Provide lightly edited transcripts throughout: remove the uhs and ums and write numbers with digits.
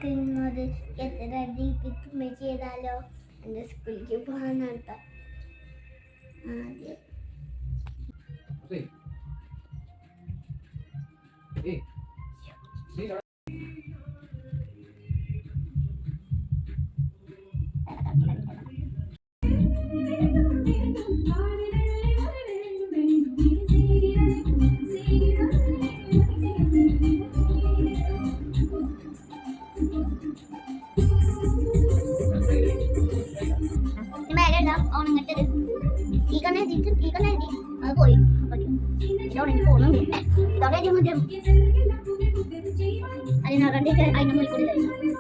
നമുക്കിന്നൊരു റെഡിപ്പിക്കുമ്പോ ചെയ്താലോ? എൻ്റെ സ്കൂളിലേക്ക് പോകാനാട്ടോ ആദ്യം. ഓണങ്ങട്ടത് ഈ കണ്ണ എഴുതി അത് പോയി എനിക്ക് പോകുന്നുണ്ട്. ഇതോടെ മതി അതിനകണ്ടേ അതിന്റെ മുകളിൽ കൂടി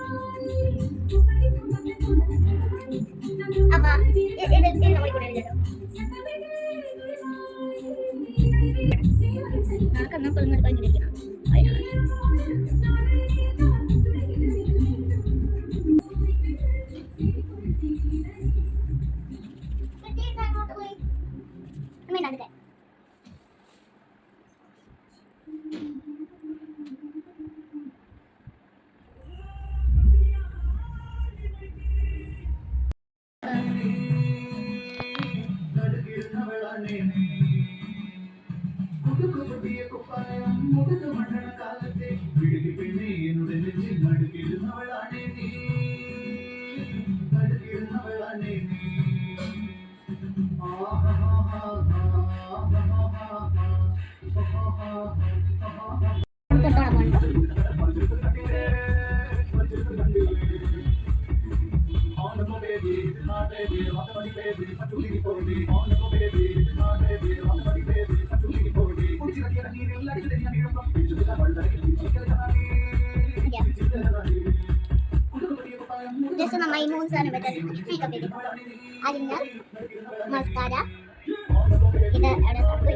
അപ്പൊ ഇതിന്റെ മുകളിൽ കൂടി കേട്ടോ ആ കണ്ണ കൊള്ളുന്ന കഴിഞ്ഞിരിക്കണം. Just my moons are better. Make up it. Eyeliner, mascara. Kita ada satu.